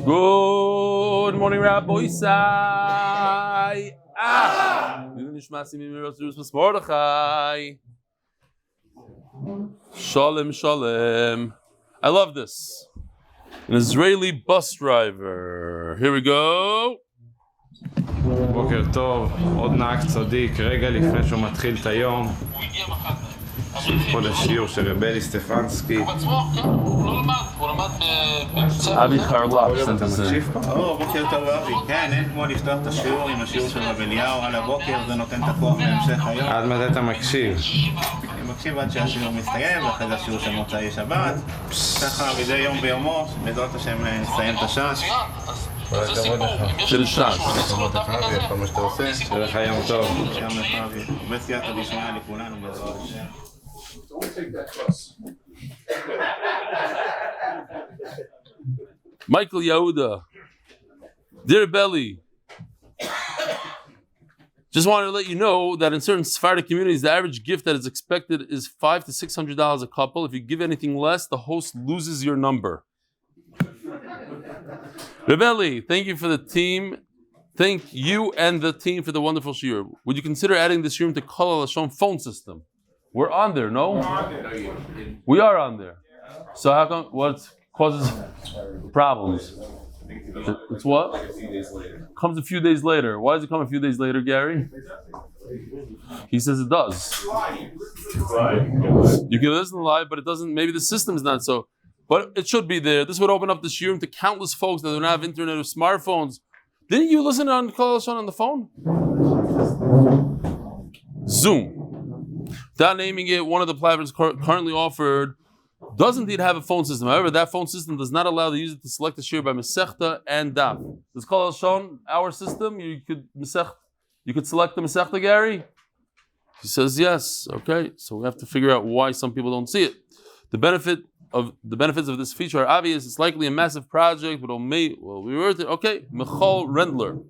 Good morning, Rabbi Isai. Shalom, shalom. I love this. An Israeli bus driver. Here we go. בוקר טוב, עוד נהג צדיק, רגע לפני שהוא מתחיל את היום. פה לשיעור של אלי סטפנסקי. אבי חרל"פ, אתה מקשיב פה? בוקר טוב אבי, כן, אין כמו לפתוח את השיעור עם השיעור של רב אליהו על הבוקר, זה נותן את הכוח להמשך היום. עד מתי אתה מקשיב? אני מקשיב עד שהשיעור מסתיים, ואחרי זה השיעור של מוצאי שבת. ככה מדי יום ביומו, בעזרת השם נסיים את השש. של ש"ס. כל מה שאתה עושה. שיהיה לך יום טוב. גם לך אבי, בסייעתא דשמיא לכולנו בעזרת השם. Michael Yehuda, dear Belly, just wanted to let you know that in certain Sephardic communities, the average gift that is expected is $500 to $600 a couple. If you give anything less, the host loses your number. Rebelli, thank you for the team. Thank you and the team for the wonderful shiur. Would you consider adding this room to Klal phone system? We're on there, no? We are on there. So how come, what causes problems? It's what? Comes a few days later. Why does it come a few days later, Gary? He says it does. You can listen live, but it doesn't, maybe the system's not so. But it should be there. This would open up the shiurim to countless folks that don't have internet or smartphones. Didn't you listen on Klal on the phone? Zoom. Without naming it, one of the platforms currently offered does indeed have a phone system. However, that phone system does not allow the user to select the shiur by Masechta and Daf. Does Klal our system? You could select the Masechta, Gary? He says yes. Okay, so we have to figure out why some people don't see it. The benefits of this feature are obvious. It's likely a massive project, but we worth it. Okay, Michal Rendler.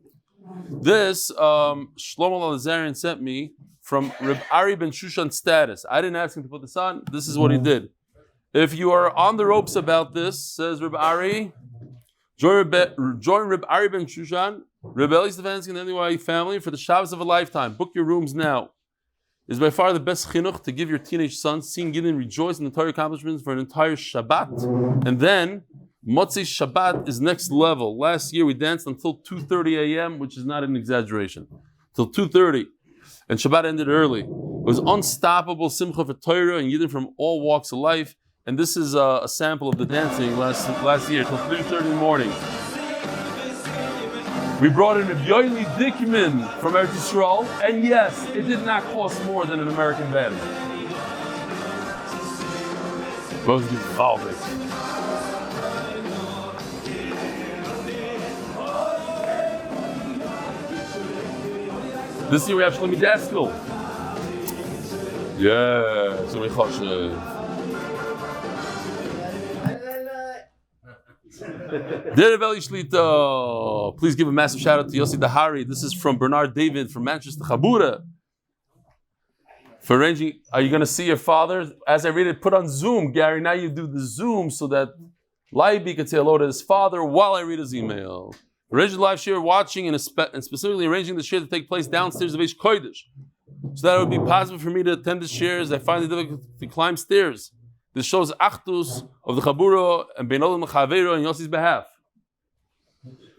This Shlomo Lazarian sent me from Reb Ari Ben Shushan's status. I didn't ask him to put this on. This is what he did. If you are on the ropes about this, says Reb Ari, join Reb Ari Ben Shushan, Reb Eli Stefansky and the NYU family for the Shabbos of a lifetime. Book your rooms now. It's by far the best chinuch to give your teenage sons, seeing Gideon rejoice in the entire accomplishments for an entire Shabbat. And then, Motzei Shabbat is next level. Last year we danced until 2:30 a.m., which is not an exaggeration. Till 2:30. And Shabbat ended early. It was unstoppable simcha for Torah and Yidden from all walks of life. And this is a sample of the dancing last year till 3:30 in the morning. We brought in Rabbi Yoeli Dickman from Eretz Yisrael, and yes, it did not cost more than an American band. Both gewaltig. This year we have Shlomi Daskell. Yeah, Shlomi Choshev. Dear Eli Shlita, please give a massive shout out to Yossi Dahari. This is from Bernard David from Manchester, Chabura. For arranging, are you going to see your father? As I read it, put on Zoom, Gary. Now you do the Zoom so that Laibi could say hello to his father while I read his email. Arrange the live share watching and specifically arranging the share to take place downstairs of Eish Kodesh. So that it would be possible for me to attend the share as I find it difficult to climb stairs. This shows Achdus of the Chabura and Beinolim Chavero on Yossi's behalf.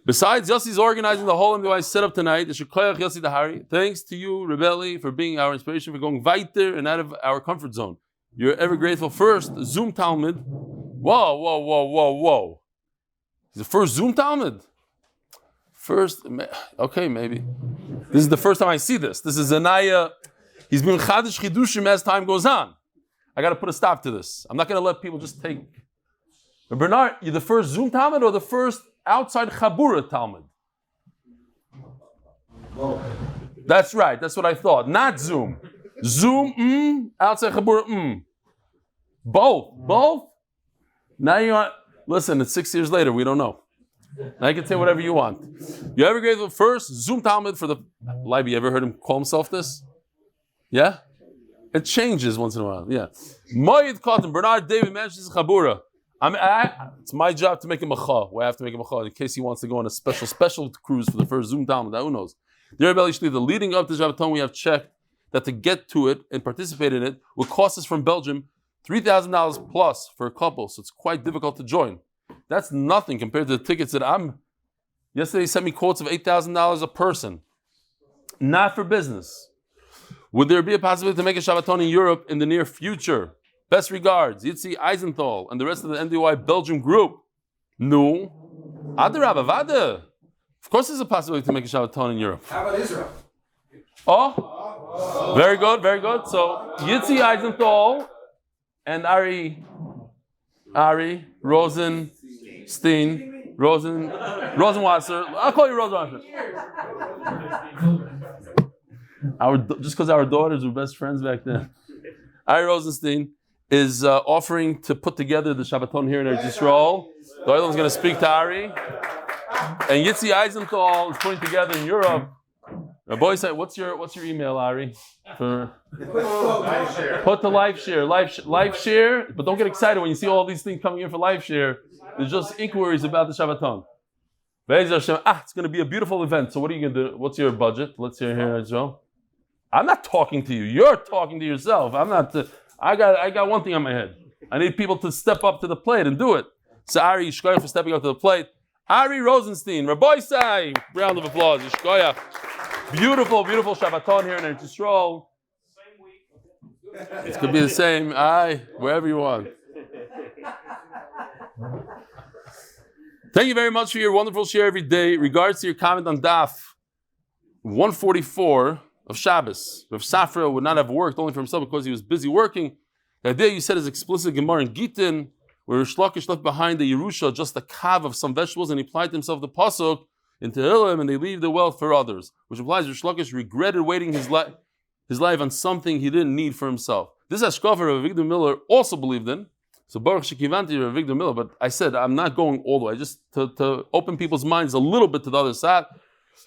Besides, Yossi's organizing the whole MDY setup tonight. The Shekoyach Yossi Dahari. Thanks to you, Rebelli, for being our inspiration, for going weiter and out of our comfort zone. You're ever grateful. First, Zoom Talmud. Whoa. The first Zoom Talmud. First, okay, maybe. This is the first time I see this. This is Anaya. He's been Chadish Chidushim as time goes on. I got to put a stop to this. I'm not going to let people just take. But Bernard, you're the first Zoom Talmud or the first outside Chabura Talmud? That's right. That's what I thought. Not Zoom. Zoom, outside Chabura, Both. Now you want. Listen, it's 6 years later. We don't know. Now you can say whatever you want. You ever grateful first Zoom Talmud for the Leiby? You ever heard him call himself this? Yeah. It changes once in a while, yeah. Moed Cotton, Bernard David Manchester Chabura. It's my job to make a macha. I have to make a macha in case he wants to go on a special cruise for the first Zoom Talmud. Who knows? Dear Rebbe the leading up to Shabbaton, we have checked that to get to it and participate in it would cost us from Belgium $3,000 plus for a couple. So it's quite difficult to join. That's nothing compared to the tickets that yesterday he sent me quotes of $8,000 a person. Not for business. Would there be a possibility to make a Shabbaton in Europe in the near future? Best regards, Yitzi Eisenthal and the rest of the NDY Belgium group. No. Adarabba, Vada. Of course there's a possibility to make a Shabbaton in Europe. How about Israel? Oh, very good, very good. So Yitzi Eisenthal and Ari Rosenwasser. I'll call you Rosenwasser. Just because our daughters were best friends back then. Ari Rosenstein is offering to put together the Shabbaton here in Eretz Yisrael. The Oilam is going to speak to Ari. And Yitzi Eisenthal is putting together in Europe. Boy said, what's your email, Ari? Put the live share, but don't get excited when you see all these things coming in for live share. There's just inquiries about the Shabbaton. It's going to be a beautiful event. So what are you going to do? What's your budget? Let's hear here, Joe. I'm not talking to you. You're talking to yourself. I'm not. I got one thing on my head. I need people to step up to the plate and do it. So Ari, Yishkoyach for stepping up to the plate. Ari Rosenstein, Rabbi Sai, round of applause. Yishkoyach. Beautiful Shabbaton here in Eretz Yisrael. Same week. It could be the same. Wherever you want. Thank you very much for your wonderful share every day. Regards to your comment on Daf 144 of Shabbos. Rav Safra would not have worked only for himself because he was busy working. The idea you said is explicit Gemara in Gittin, where Rish Lakish left behind the Yerusha, just a kav of some vegetables, and he applied to himself the pasuk into Tehillim, and they leave the wealth for others, which implies Rish Lakish regretted waiting his life on something he didn't need for himself. This Hashkafa Rav Avigdor Miller also believed in. So Baruch Shekivanti Rav Avigdor Miller, but I said I'm not going all the way. Just to open people's minds a little bit to the other side.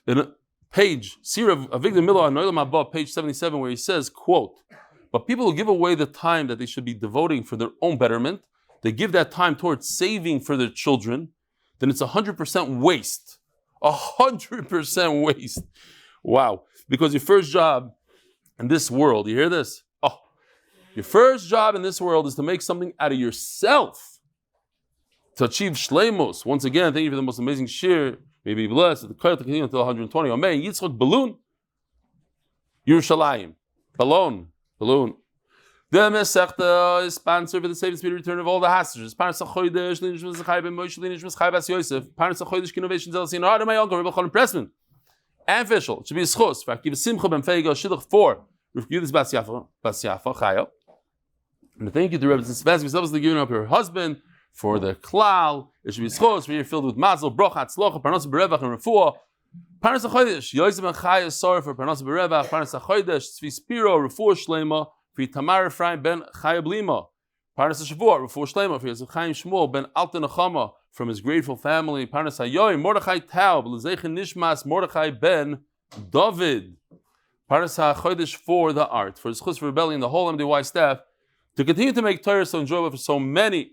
In a page, Sira Avigdor Miller on Oilam Haba, page 77, where he says, quote, but people who give away the time that they should be devoting for their own betterment, they give that time towards saving for their children, then it's 100% waste. 100% waste. Wow. Because your first job in this world, you hear this? Your first job in this world is to make something out of yourself. To achieve shleimus. Once again, thank you for the most amazing shir. May be blessed. The Chaya to continue until 120. Amen. Yitzchak balloon. Yerushalayim. Balloon. The Masechta is sponsored for the safe and speedy return of all the hostages. Parnassa Chodesh, Zechrya ben Moshe, Chaya bas Yosef. Parnassa Chodesh, Kidnovations LLC, and my uncle, Rebbitzen Pressman. And Fishel. It should be a zechus for Akiva Simcha Ben Fayga, shidduch 4. Yehudit bas Chaya. And thank you to Rebbitzen Stefansky for selflessly giving up her husband for the klal. It should be a zechus for you're filled with Mazel, Bracha, hatzlacha, Parnassa B'revach and Refuah. Parnassa Chodesh, Yosef and Chaya, Sara for Parnassa B'revach. Parnassa Chodesh, Tzvi Spero, Refuah Shleimah for Itamar Efraim ben Chaya Baliма. Parnassa Shavuot, Refuah Shleimah for Yosef Chaim Shmuel ben Alta Nechama from his grateful family. Parnassa Yoy, Mordechai Taub, L'zeichen Nishmas, Mordechai ben David. Parnassa Chodesh for the art, for his chus rebellion, the whole MDY staff, to continue to make Torah so enjoyable for so many.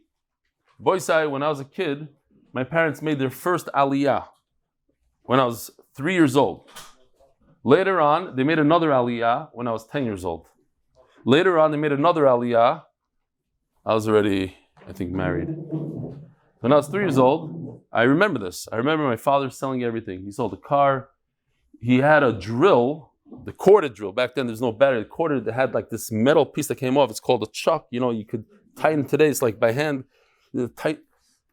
Boysai, when I was a kid, my parents made their first aliyah when I was 3 years old. Later on, they made another aliyah when I was 10 years old. Later on, they made another aliyah. I was already, I think, married. When I was 3 years old, I remember this. I remember my father selling everything. He sold a car. He had a drill, the corded drill. Back then, there's no battery. The corded, they had like this metal piece that came off. It's called a chuck. You know, you could tighten today. It's like by hand. Tight.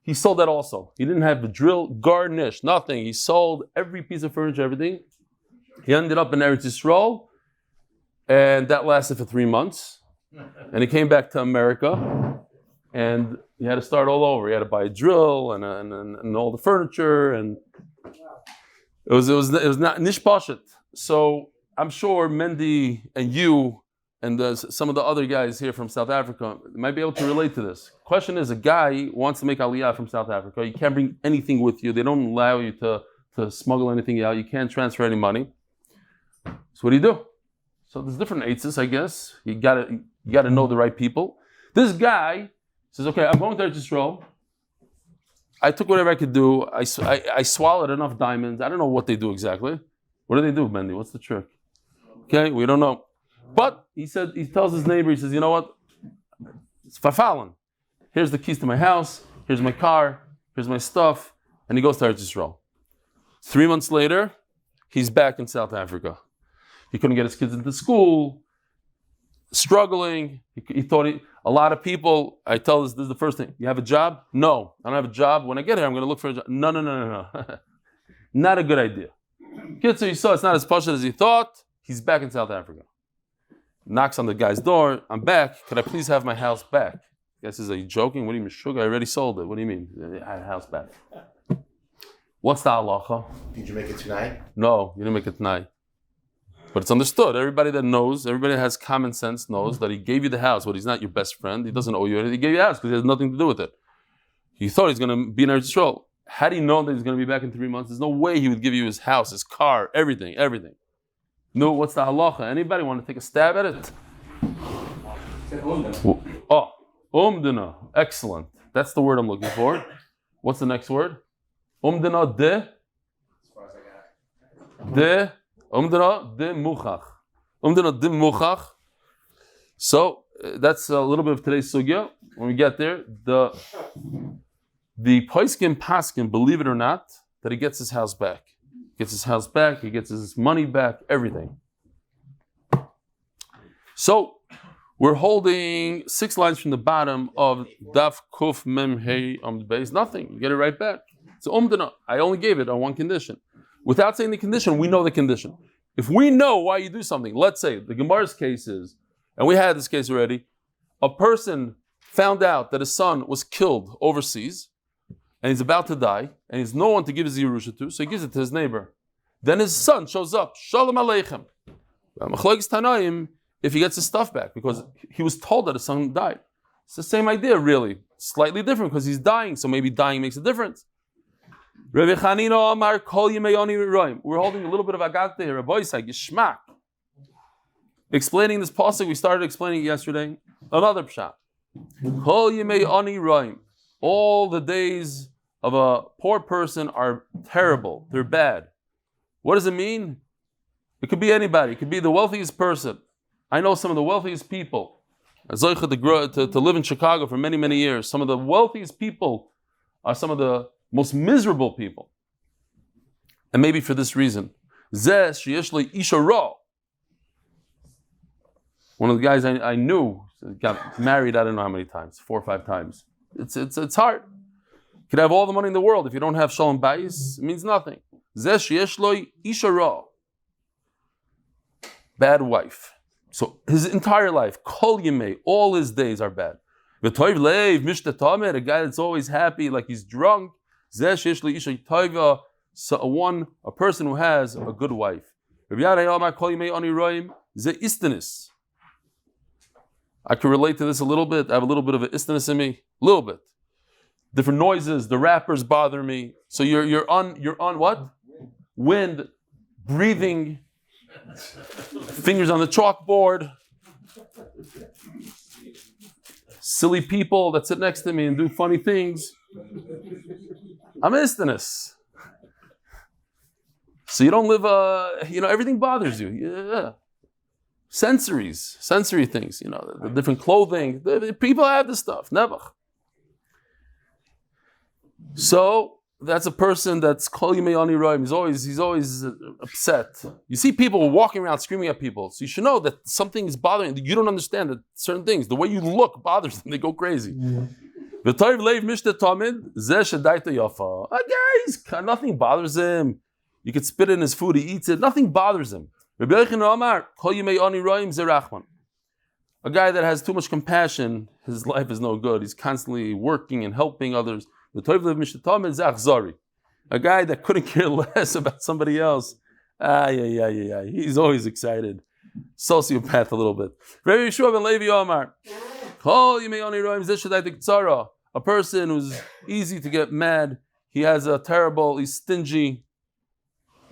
He sold that also. He didn't have the drill, garnish, nothing. He sold every piece of furniture, everything. He ended up in Eretz Yisrael, and that lasted for 3 months. And he came back to America, and he had to start all over. He had to buy a drill and all the furniture, and it was not nishpashet. So I'm sure Mendy and you and some of the other guys here from South Africa might be able to relate to this. Question is, a guy wants to make aliyah from South Africa. You can't bring anything with you. They don't allow you to smuggle anything out. You can't transfer any money. So what do? So there's different eitzes, I guess. You gotta know the right people. This guy says, okay, I'm going to Eretz Yisrael. I took whatever I could do. I swallowed enough diamonds. I don't know what they do exactly. What do they do, Bendy? What's the trick? Okay, we don't know. But he tells his neighbor, he says, you know what? It's verfallen. Here's the keys to my house. Here's my car. Here's my stuff. And he goes to Eretz Yisrael. 3 months later, he's back in South Africa. He couldn't get his kids into school. Struggling. He thought a lot of people, I tell this is the first thing. You have a job? No, I don't have a job. When I get here, I'm going to look for a job. No. Not a good idea. So you saw it's not as posh as he thought. He's back in South Africa. Knocks on the guy's door. I'm back. Could I please have my house back? The guy says, are you joking? What do you mean, sugar? I already sold it. What do you mean? I had a house back. What's the hatzlacha? Did you make it tonight? No, you didn't make it tonight. But it's understood. Everybody that knows, everybody that has common sense knows that he gave you the house, but he's not your best friend. He doesn't owe you anything. He gave you the house because he has nothing to do with it. He thought he's going to be in Eretz Yisrael. Had he known that he's going to be back in 3 months, there's no way he would give you his house, his car, everything. No, what's the halacha? Anybody want to take a stab at it? Oh, umdana. Excellent. That's the word I'm looking for. What's the next word? Umdana de. Umdana de muchach. Umdana de muchach. So that's a little bit of today's sugya. When we get there, the Poiskin Paskin, believe it or not, that he gets his house back. He gets his money back, everything. So we're holding 6 lines from the bottom of Daf Kuf Mem Hey Amud Beis. Nothing. You get it right back. So umdana. I only gave it on one condition. Without saying the condition, we know the condition. If we know why you do something, let's say the Gemara's case is, and we had this case already, a person found out that his son was killed overseas, and he's about to die, and he's no one to give his Yerusha to, so he gives it to his neighbor. Then his son shows up, Shalom Aleichem. If he gets his stuff back, because he was told that his son died. It's the same idea, really. Slightly different, because he's dying, so maybe dying makes a difference. We're holding a little bit of agate here, a boy say, Gishmak. Explaining this pasuk, we started explaining it yesterday. Another pshat. Kol yimei ani roim. All the days of a poor person are terrible. They're bad. What does it mean? It could be anybody. It could be the wealthiest person. I know some of the wealthiest people. Zechus to live in Chicago for many, many years. Some of the wealthiest people are some of the most miserable people. And maybe for this reason. One of the guys I knew got married, I don't know how many times, 4 or 5 times. It's hard. You could have all the money in the world. If you don't have shalom bayis, it means nothing. Bad wife. So his entire life, kol yemei, all his days are bad. A guy that's always happy, like he's drunk. A person who has a good wife. I can relate to this a little bit. I have a little bit of an istiness in me. A little bit. Different noises, the rappers bother me. So you're on what? Wind, breathing, fingers on the chalkboard. Silly people that sit next to me and do funny things. I'm istiness. So you don't live everything bothers you. Yeah. Sensory things, the different clothing. People have this stuff. Never. So that's a person that's kol yimei ani roim. He's always upset. You see people walking around screaming at people. So you should know that something is bothering you. You don't understand that certain things. The way you look bothers them. They go crazy. Nothing bothers him. You could spit in his food. He eats it. Nothing bothers him. A guy that has too much compassion, his life is no good. He's constantly working and helping others. A guy that couldn't care less about somebody else. He's always excited. Sociopath a little bit. A person who's easy to get mad. He's stingy.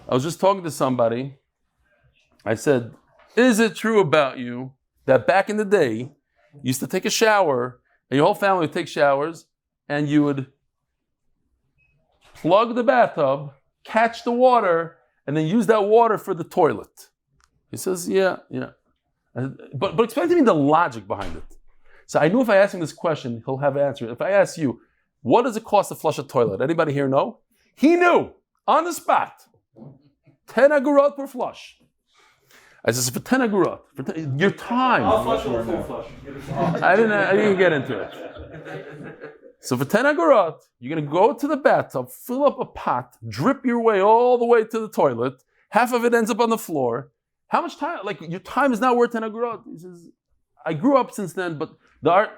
I was just talking to somebody. I said, is it true about you that back in the day, you used to take a shower, and your whole family would take showers, and you would plug the bathtub, catch the water, and then use that water for the toilet. He says, yeah. But explain to me the logic behind it. So I knew if I ask him this question, he'll have an answer. If I ask you, what does it cost to flush a toilet? Anybody here know? He knew, on the spot. 10 agurot per flush. I said, for 10 agurot, your time. I'll flush or full flush. I didn't get into it. So for 10 agurot, you're going to go to the bathtub, fill up a pot, drip your way all the way to the toilet. Half of it ends up on the floor. How much time? Like, your time is not worth 10 agurot. He says, I grew up since then, but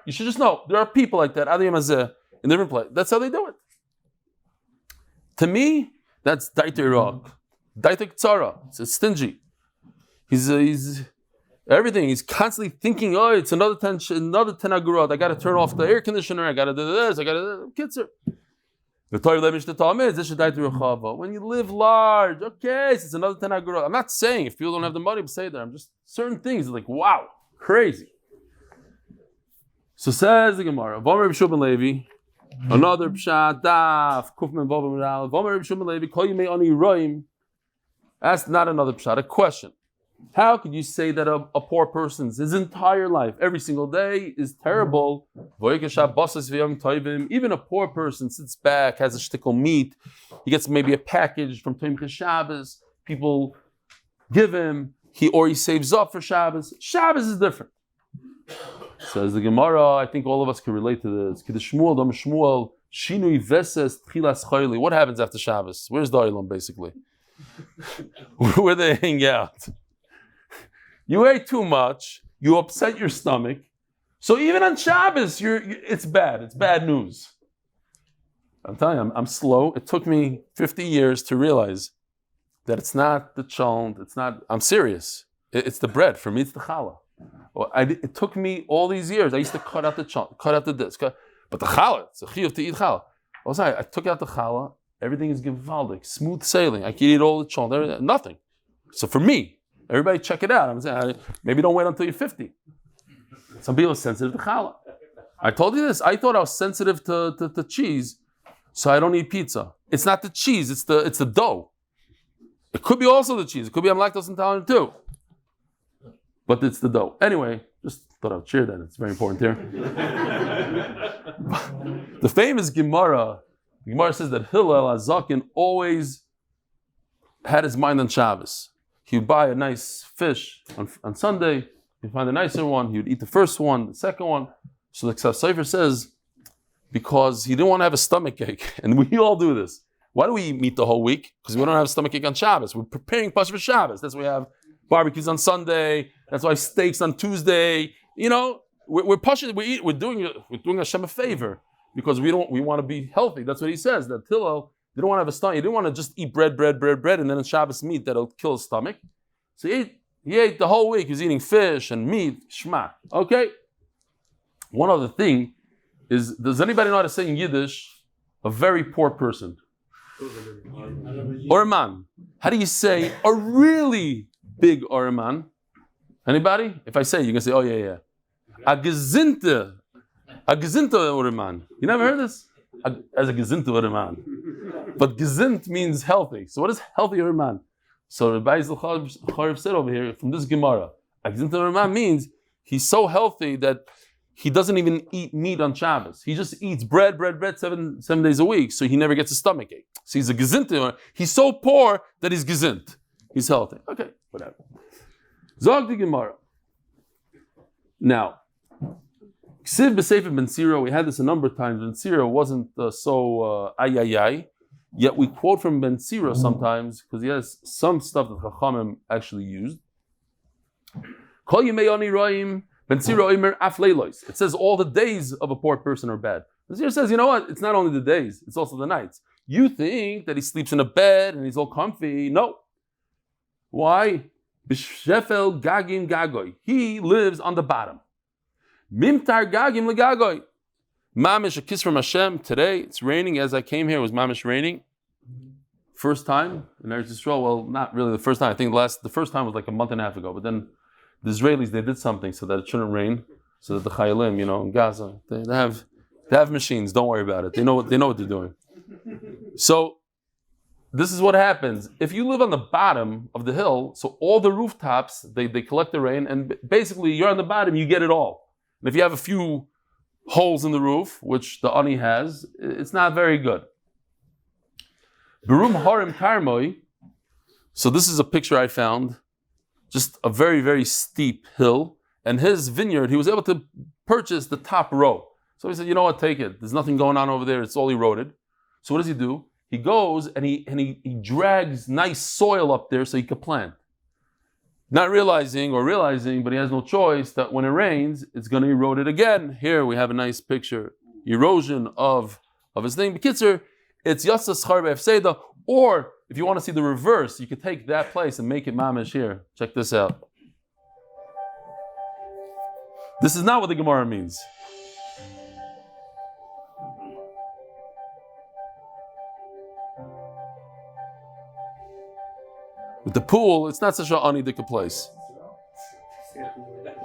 you should just know, there are people like that, Mazel, in different places. That's how they do it. To me, that's daite rock. Daite Sara. It's stingy. He's everything. He's constantly thinking, oh, it's another 10 agurot. I got to turn off the air conditioner. I got to do this. I got to do this. When you live large, okay, so it's another 10 agurot. I'm not saying if people don't have the money to say that. I'm just certain things like, wow, crazy. So says the Gemara, another pshat, daf, kufman vav. That's not another pshat, a question. How could you say that a poor person's his entire life, every single day, is terrible? Even a poor person sits back, has a shtickle meat, he gets maybe a package from Tomchei Shabbos, people give him, he saves up for Shabbos. Shabbos is different. Says the Gemara, I think all of us can relate to this. What happens after Shabbos? Where's the Olam, basically? Where they hang out. You ate too much, you upset your stomach, so even on Shabbos, it's bad. It's bad news. I'm telling you, I'm slow. It took me 50 years to realize that it's not the cholent, I'm serious. It's the bread. For me, it's the challah. It took me all these years. I used to cut out the cholent, cut out the this, but the challah, it's a chiyuv to eat challah. Also, I took out the challah, everything is gewaldig, smooth sailing. I can eat all the cholent, nothing. So for me, everybody check it out. I'm saying, maybe don't wait until you're 50. Some people are sensitive to challah. I told you this. I thought I was sensitive to cheese, so I don't eat pizza. It's not the cheese, it's the dough. It could be also the cheese. It could be I'm lactose intolerant too. But it's the dough. Anyway, just thought I'd share that. It's very important here. The famous Gemara says that Hillel HaZaken always had his mind on Shabbos. He would buy a nice fish on Sunday, he'd find a nicer one, he would eat the first one, the second one. So the Ksaf Sefer says, because he didn't want to have a stomach ache, and we all do this. Why do we eat meat the whole week? Because we don't have a stomach ache on Shabbos. We're preparing Pascha for Shabbos. That's why we have barbecues on Sunday. That's why steaks on Tuesday. You know, we're pushing. We're doing Hashem a favor because we want to be healthy. That's what he says. That Hillel, they don't want to have a stomach. He didn't want to just eat bread, and then on Shabbos meat that'll kill his stomach. So he ate the whole week. He was eating fish and meat. Shma. Okay. One other thing is, does anybody know how to say in Yiddish a very poor person? Orman. How do you say a really big orman? Anybody? If I say it, you can say, oh yeah. A gezinte orman. You never heard this? As a gezinte orman. But gezint means healthy. So what is healthy orman? So Rabbi Zechariah said over here from this Gemara, a gezinte orman means he's so healthy that he doesn't even eat meat on Shabbos. He just eats bread 7 days a week, so he never gets a stomach ache. So he's a gezint. He's so poor that he's gezint. He's healthy. Okay, whatever. Zog the Gemara. Now, Ksiv b'Sefer Ben Sira, we had this a number of times. Ben Sira wasn't so ayayay, yet we quote from Ben Sira sometimes because he has some stuff that Chachamim actually used. Kol yimei ani roim Ben Sira oimer af leilos. It says all the days of a poor person are bad. Ben Sira says, you know what? It's not only the days, it's also the nights. You think that he sleeps in a bed and he's all comfy. No. Why? B'shefel gagim gagoy. He lives on the bottom. Mimtar gagim legagoy. Mamish, a kiss from Hashem. Today it's raining. As I came here, it was mamish raining. First time in Eretz Yisrael. Well, not really the first time. I think the first time was like a month and a half ago. But then the Israelis, they did something so that it shouldn't rain. So that the Chayalim, in Gaza, they have machines. Don't worry about it. They know what they're doing. So this is what happens. If you live on the bottom of the hill, so all the rooftops, they collect the rain, and basically you're on the bottom, you get it all. And if you have a few holes in the roof, which the ani has, it's not very good. Berum harim karmoi. So this is a picture I found, just a very, very steep hill, and his vineyard, he was able to purchase the top row. So he said, you know what, take it. There's nothing going on over there, it's all eroded. So what does he do? He goes and he drags nice soil up there so he could plant. Not realizing, but he has no choice, that when it rains, it's going to erode it again. Here we have a nice picture. Erosion of his thing. B'kitzer, it's Yosef zechariah b'efseda, or if you want to see the reverse, you could take that place and make it mamish here. Check this out. This is not what the Gemara means. With the pool, it's not such an anidika place.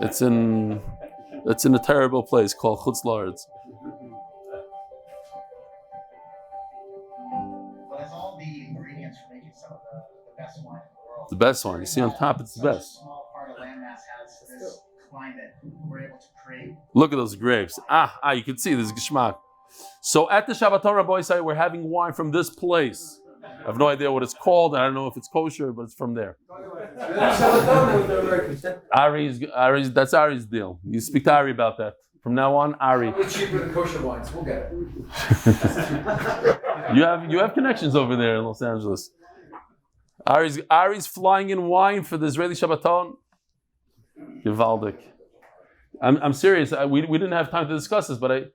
It's in a terrible place called Chutz La'aretz. But it's all the ingredients for making some of the best wine in the world. The best one. You see on top, it's the best. Such a small part of landmass has this climate. We're able to create. Look at those grapes. You can see this geschmack. So at the Shabbaton Rabbi site, we're having wine from this place. I have no idea what it's called. I don't know if it's kosher, but it's from there. Ari's, that's Ari's deal. You speak to Ari about that. From now on, Ari. It's cheaper than kosher wines. We'll get it. You have connections over there in Los Angeles. Ari's flying in wine for the Israeli Shabbaton. Gewaldic. I'm serious. We didn't have time to discuss this, but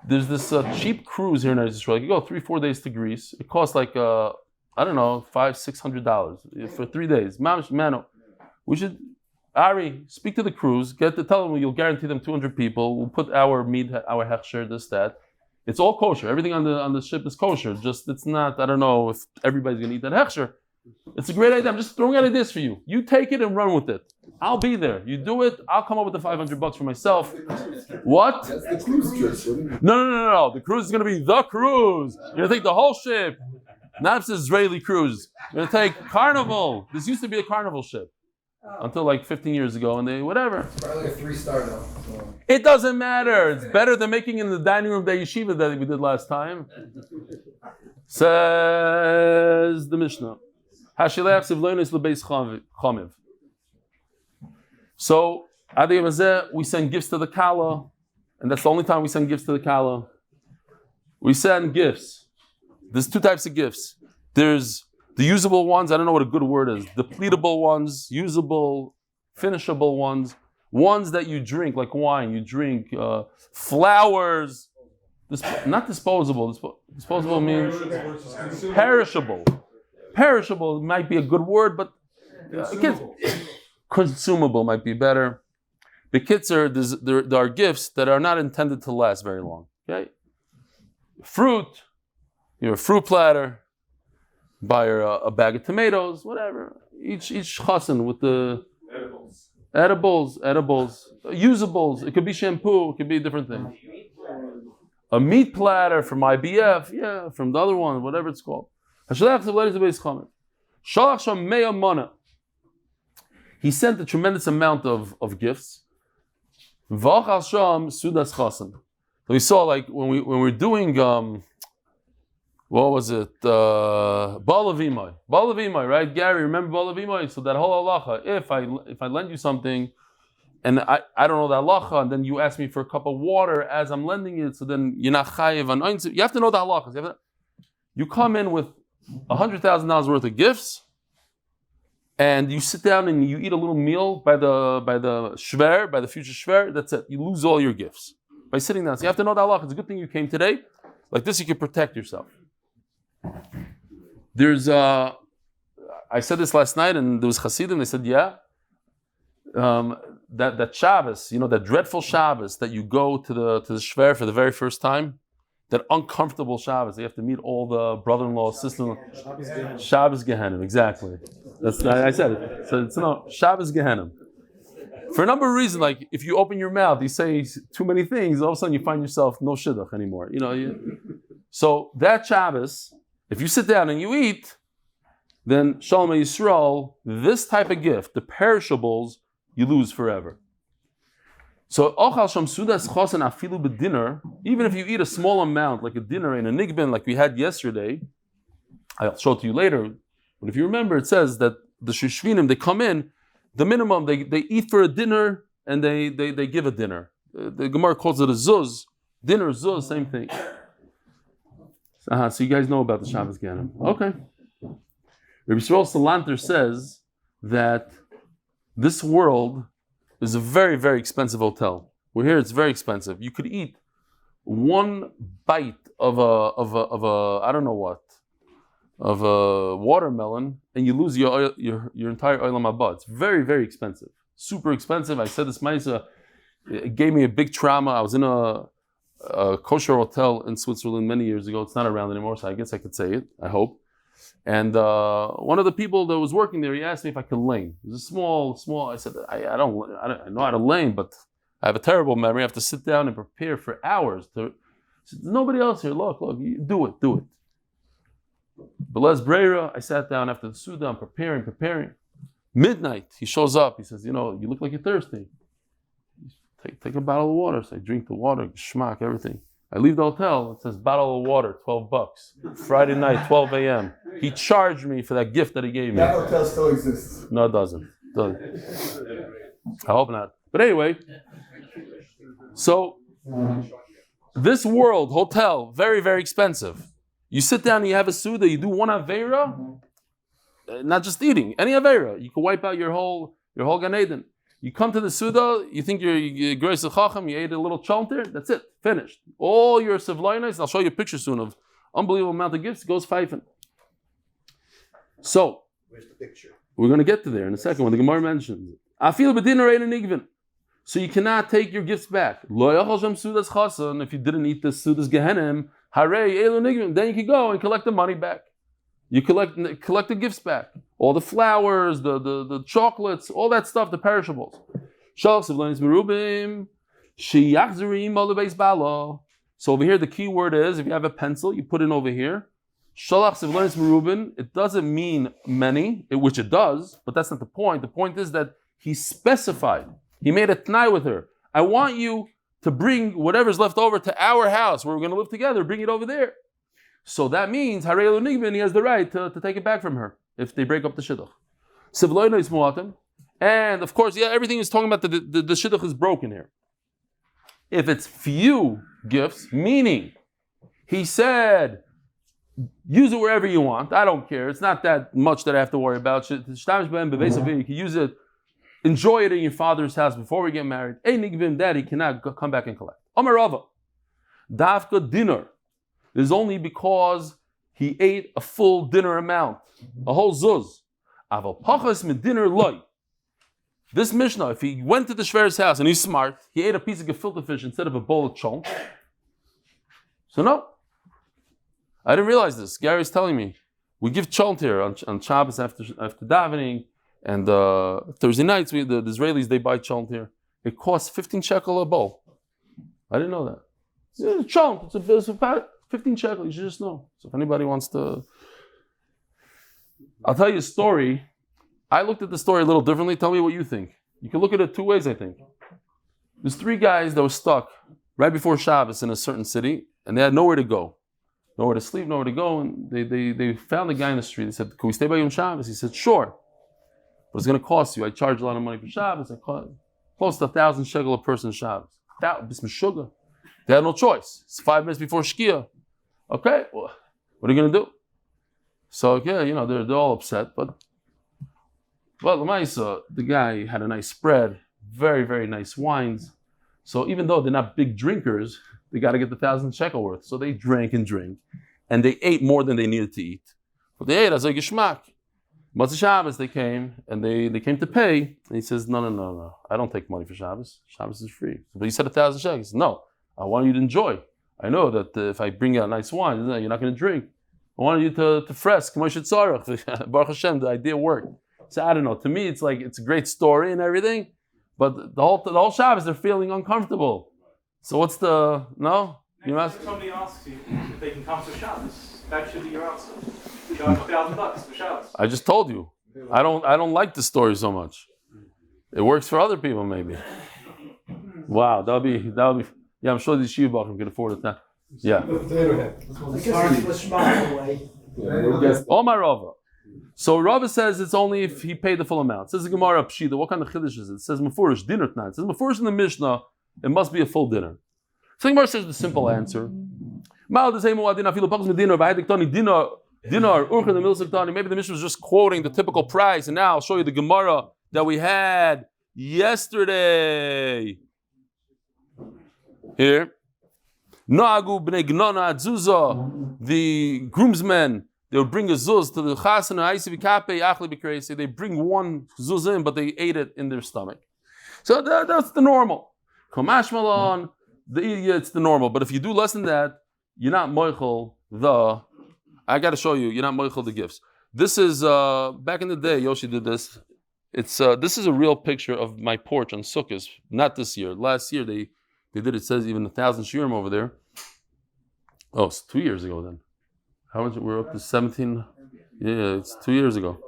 there's this cheap cruise here in Israel. You go 3-4 days to Greece. It costs like $500-$600 for 3 days. Mano, we should, Ari, speak to the cruise. Tell them you'll guarantee them 200 people. We'll put our meat, our hechsher, this, that. It's all kosher. Everything on the ship is kosher. Just it's not. I don't know if everybody's gonna eat that hechsher. It's a great idea. I'm just throwing out ideas for you. You take it and run with it. I'll be there. You do it. I'll come up with the $500 for myself. What? That's the cruise trip. No. The cruise is going to be the cruise. You're going to take the whole ship. Not if it's an Israeli cruise. You're going to take Carnival. This used to be a Carnival ship until like 15 years ago, and they whatever. It's probably like a 3-star though. So. It doesn't matter. It's better than making in the dining room of the yeshiva that we did last time. Says the Mishnah. So, we send gifts to the Kala, and that's the only time we send gifts to the Kala. We send gifts. There's 2 types of gifts. There's the usable ones, I don't know what a good word is, depletable ones, usable, finishable ones that you drink, like wine, you drink, flowers, not disposable. Disposable means perishable. Perishable might be a good word, but consumable might be better. The kitzer, there are gifts that are not intended to last very long. Okay, fruit, your fruit platter, buy her a bag of tomatoes, whatever. Each chassan with the edibles, usables. It could be shampoo, it could be a different thing. A meat platter from IBF, from the other one, whatever it's called. He sent a tremendous amount of gifts. So we saw, like when we were doing what was it? Balavimai, right? Gary, remember Balavimai? So that whole halacha, if I lend you something and I don't know the halacha, and then you ask me for a cup of water as I'm lending it, so then you're not chayiv on. You have to know the halachas. You come in with $100,000 worth of gifts, and you sit down and you eat a little meal by the shver, by the future shver. That's it. You lose all your gifts by sitting down. So you have to know the halacha. It's a good thing you came today. Like this, you can protect yourself. There's I said this last night, and there was Hasidim. They said, that Shabbos, that dreadful Shabbos that you go to the shver for the very first time. That uncomfortable Shabbos, you have to meet all the brother-in-law, sister-in-law. Shabbos Gehenim, exactly. I said it. So it's Shabbos Gehenim. For a number of reasons, like if you open your mouth, you say too many things, all of a sudden you find yourself no shidduch anymore. So that Shabbos If you sit down and you eat, then Shalom Yisrael, this type of gift, the perishables, you lose forever. So Ochal Sham Sudas Chosan Afilu B'Dinner, even if you eat a small amount, like a dinner in a nigbin, like we had yesterday, I'll show it to you later, but if you remember, it says that the Shishvinim, they come in, the minimum, they eat for a dinner, and they give a dinner. The Gemara calls it a zuz. Dinner, zuz, same thing. So you guys know about the Shabbos Ganim. Okay. Rabbi Yisrael Salanter says that this world is a very, very expensive hotel. We're here, it's very expensive. You could eat one bite of a I don't know what, of a watermelon, and you lose your entire olam haba. It's very, very expensive. Super expensive. I said this Maisa, it gave me a big trauma. I was in a kosher hotel in Switzerland many years ago. It's not around anymore, so I guess I could say it, I hope. And one of the people that was working there, he asked me if I could lane. It was a small. I said, I know how to lane, but I have a terrible memory. I have to sit down and prepare for hours. Said, there's nobody else here. Look, you do it. Belez Breira, I sat down after the Suda, I'm preparing. Midnight, he shows up. He says, you look like you're thirsty. Take a bottle of water. So I drink the water, schmack, everything. I leave the hotel, it says bottle of water, $12. Friday night, 12 a.m. He charged me for that gift that he gave me. That hotel still exists. No, it doesn't. I hope not. But anyway, so this world, hotel, very, very expensive. You sit down and you have a Suda, you do one Aveira, not just eating, any Aveira. You can wipe out your whole Gan Eden. You come to the Suda, you think you're Grace Chacham, you ate a little chonter, that's it, finished. All your Sevloinais, I'll show you a picture soon of unbelievable amount of gifts, goes pfeifen. So, Where's the picture? We're going to get to there in a second when the Gemara mentions it. Afil b'dinner ein nigvin. So you cannot take your gifts back. Lo yachal shem sudas chasan, if you didn't eat the sudas gehenim, harei elu nigvin, then you can go and collect the money back. You collect the gifts back. All the flowers, the chocolates, all that stuff, the perishables. So over here, the key word is, if you have a pencil, you put it over here. It doesn't mean many, which it does, but that's not the point. The point is that he specified. He made a t'nai with her. I want you to bring whatever's left over to our house where we're going to live together, bring it over there. So that means, he has the right to take it back from her if they break up the shidduch. And of course, everything is talking about the shidduch is broken here. If it's few gifts, meaning he said, use it wherever you want. I don't care. It's not that much that I have to worry about. You can use it, enjoy it in your father's house before we get married. That he cannot come back and collect. Amarava, dafka dinner is only because he ate a full dinner amount, a whole zuz. Aval pachas mit dinner loy. This Mishnah, if he went to the Shver's house and he's smart, he ate a piece of gefilte fish instead of a bowl of chonk. So no. I didn't realize this. Gary's telling me. We give chont here on Shabbos after davening, and Thursday nights, the Israelis, they buy chont here. It costs 15 shekel a bowl. I didn't know that. It's chont. It's about 15 shekel. You should just know. So if anybody wants to... I'll tell you a story. I looked at the story a little differently. Tell me what you think. You can look at it two ways, I think. There's 3 guys that were stuck right before Shabbos in a certain city, and they had nowhere to go. Nowhere to sleep, nowhere to go. And they found a guy in the street. They said, can we stay by you on Shabbos? He said, sure. But it's going to cost you. I charge a lot of money for Shabbos. Close to 1,000 shekel a person Shabbos. Sugar. They had no choice. It's 5 minutes before Shkia. Okay, well, what are you going to do? So, they're all upset. But Lamaisa, the guy had a nice spread. Very, very nice wines. So even though they're not big drinkers, they got to get the 1,000 shekel worth. So they drank, and they ate more than they needed to eat. But they ate as a geschmack. Mazel Shabbos, they came, and they came to pay. And he says, no. I don't take money for Shabbos. Shabbos is free. But he said 1,000 shekels. He said, no, I want you to enjoy. I know that if I bring out nice wine, you're not going to drink. I want you to fresk. Baruch Hashem, the idea worked. So I don't know. To me, it's like, it's a great story and everything. But the whole Shabbos, they're feeling uncomfortable. So what's no? You Next must. time somebody asks you if they can come for Shabbos, that should be your answer. You got $1,000 for Shabbos. I just told you. I don't like the story so much. It works for other people, maybe. Wow, that'll be. Yeah, I'm sure these Shiva Bachim can afford it now. Yeah. Oh my Rava. So Rava says it's only if he paid the full amount. It says the Gemara Pshida. What kind of chiddush is it? It says Mefurish dinner tonight. It says Mefurish in the Mishnah. It must be a full dinner. So the Gemara says the simple answer. Maybe the Mishnah was just quoting the typical price, and now I'll show you the Gemara that we had yesterday. Here, the groomsmen, they would bring a zuz to the chasana. They bring one zuz in, but they ate it in their stomach. So that's the normal. Kamash Malon, it's the normal. But if you do less than that, you're not moichel I got to show you. You're not moichel the gifts. This is back in the day. Yoshi did this. It's this is a real picture of my porch on Sukkot. Not this year. Last year they did. It says even 1,000 shiurim over there. Oh, it's 2 years ago then. How much? We're up to 17. Yeah, it's 2 years ago.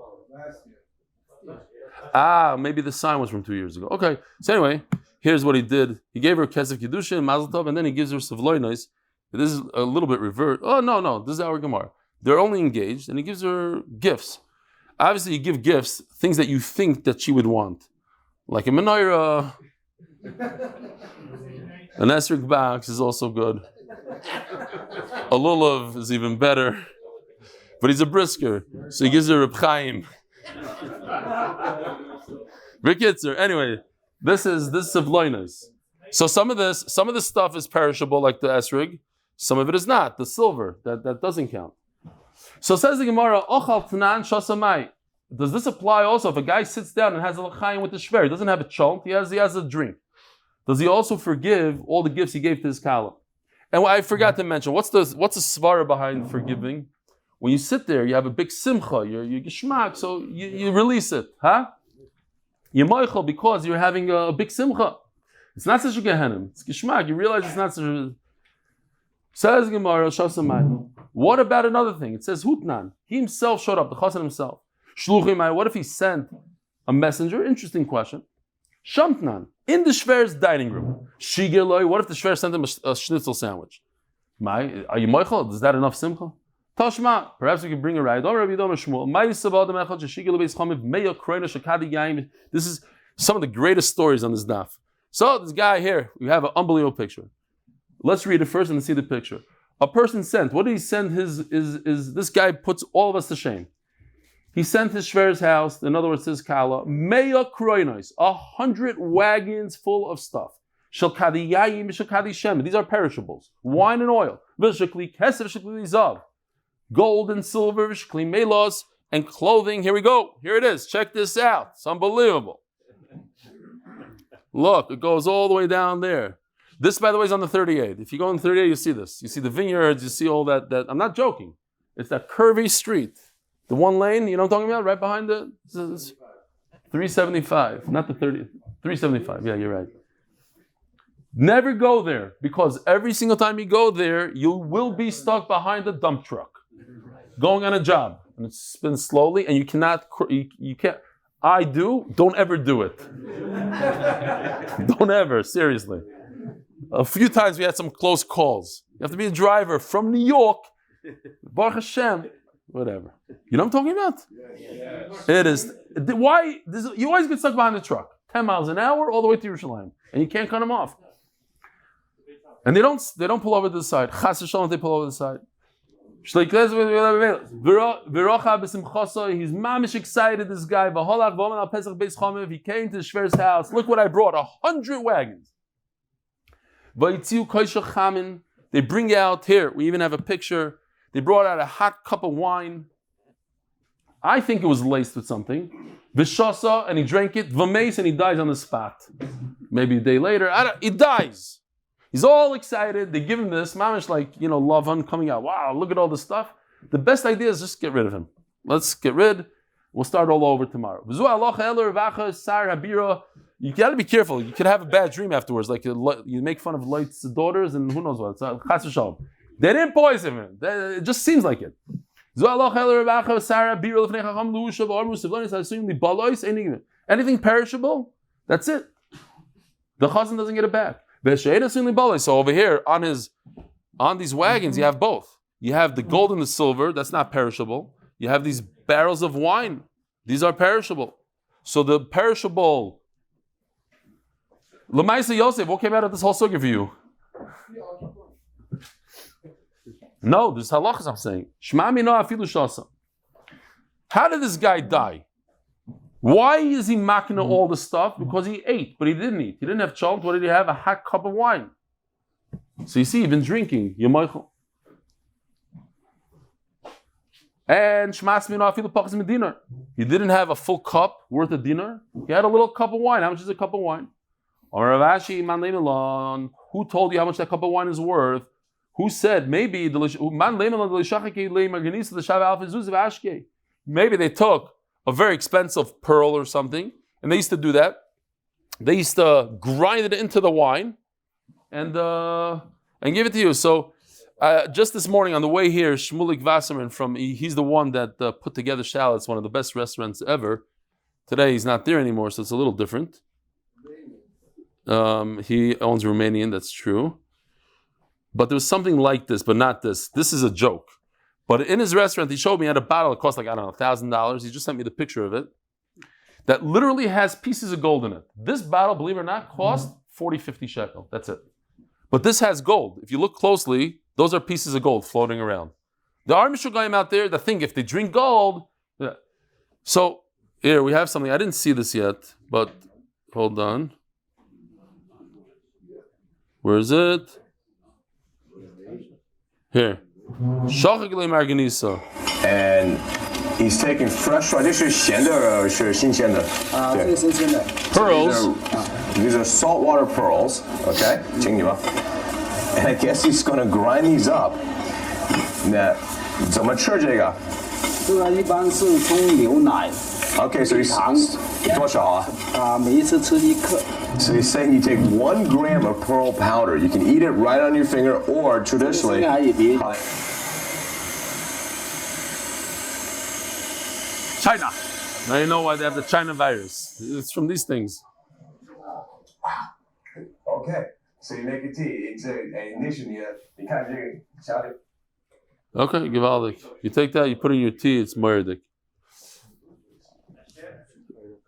Maybe the sign was from 2 years ago. Okay. So anyway, here's what he did. He gave her kesef kiddushin, mazel tov, and then he gives her savloinos. This is a little bit revert. Oh no, this is our Gemara. They're only engaged, and he gives her gifts. Obviously, you give gifts, things that you think that she would want, like a menorah. An esrog box is also good. A lulav is even better, but he's a brisker, so he gives her a Chaim. Rikitzer. Anyway, this is savloinos. So some of this stuff is perishable, like the esrog. Some of it is not. The silver that doesn't count. So says the Gemara, Ochal Tnan Shasamai. Does this apply also if a guy sits down and has a l'chaim with the shver? He doesn't have a chalt, he has a drink. Does he also forgive all the gifts he gave to his kala? And I forgot to mention, what's the svara behind forgiving? When you sit there, you have a big simcha, you're geshmak, so you release it, huh? You're moichel because you're having a big simcha. It's not such a gehenim. It's geshmak. You realize it's not such a. Says Gemara Shasamai. What about another thing? It says Hutnan. He himself showed up. The chassan himself. Shluchimai. What if he sent a messenger? Interesting question. Shamtnan in the shver's dining room. Shigeloi. What if the shver sent him a schnitzel sandwich? Mai. Are you moichel? Is that enough simcha? Tashma. Perhaps we could bring a ride. This is some of the greatest stories on this daf. So this guy here, we have an unbelievable picture. Let's read it first and see the picture. A person sent. What did he send? This guy puts all of us to shame. He sent his shver's house. In other words, his kala. 100 wagons full of stuff. These are perishables. Wine and oil. Gold and silver. And clothing. Here we go. Here it is. Check this out. It's unbelievable. Look, it goes all the way down there. This, by the way, is on the 38. If you go on the 38, you see this. You see the vineyards, you see all that. I'm not joking. It's that curvy street. The one lane, you know what I'm talking about? Right behind the 375. Not the 30. 375. Yeah, you're right. Never go there, because every single time you go there, you will be stuck behind a dump truck. Going on a job. And it spins slowly, and you cannot, you can't. Don't ever do it. Don't ever, seriously. A few times we had some close calls. You have to be a driver from New York, Baruch Hashem, whatever. You know what I'm talking about? Yes. It is. Why? You always get stuck behind the truck, 10 miles an hour, all the way to Yerushalayim, and you can't cut them off. And they don't pull over to the side. Chas v'shalom, they pull over to the side. He's mamish excited, this guy. He came to the shver's house. Look what I brought, 100 wagons. They bring out, here, we even have a picture. They brought out a hot cup of wine. I think it was laced with something. Vishasa, and he drank it. Vames, and he dies on the spot. Maybe a day later, he dies. He's all excited. They give him this. Mamish Lavan coming out. Wow, look at all this stuff. The best idea is just get rid of him. Let's get rid. We'll start all over tomorrow. You got to be careful. You could have a bad dream afterwards. Like you make fun of Light's daughters and who knows what. Chas v'shalom. They didn't poison him. It just seems like it. Anything perishable, that's it. The chazan doesn't get it back. So over here on these wagons, you have both. You have the gold and the silver. That's not perishable. You have these barrels of wine. These are perishable. So the perishable. L'maisa Yosef, what came out of this whole sugya for you? No, there's halachas I'm saying. Shema mino afilu shasa. How did this guy die? Why is he makna all the stuff? Because he ate, but he didn't eat. He didn't have chalt. What did he have? A hot cup of wine. So you see, you've been drinking. You're and shmas mino afilu pachas medina. He didn't have a full cup worth of dinner. He had a little cup of wine. How much is a cup of wine? Who told you how much that cup of wine is worth? Who said maybe maybe they took a very expensive pearl or something, and they used to do that. They used to grind it into the wine and give it to you. So just this morning on the way here, Shmulik Wasserman he's the one that put together Shallots, one of the best restaurants ever. Today he's not there anymore, so it's a little different. He owns Romanian, that's true. But there was something like this, but not this. This is a joke. But in his restaurant, he showed me he had a bottle that cost like, I don't know, $1,000. He just sent me the picture of it. That literally has pieces of gold in it. This bottle, believe it or not, cost 40, 50 shekel. That's it. But this has gold. If you look closely, those are pieces of gold floating around. There are Mishugayim out there that think if they drink gold... Yeah. So, here, we have something. I didn't see this yet, but hold on. Where is it? Here. And he's taking fresh rice. This is 咸的 or 是新鲜的? Pearls. These are saltwater pearls. Okay? 请你吧. And I guess he's going to grind these up. 那怎么吃这个? 这个一般是冲牛奶。 Okay, so he's 多少啊? 每一次吃1克。 So he's saying you take 1 gram of pearl powder. You can eat it right on your finger, or traditionally. China. Now you know why they have the China virus. It's from these things. Okay, so you make a tea. It's an ignition here. You can't drink it. Okay, Givaldik. You take that, you put it in your tea, it's Moirdik.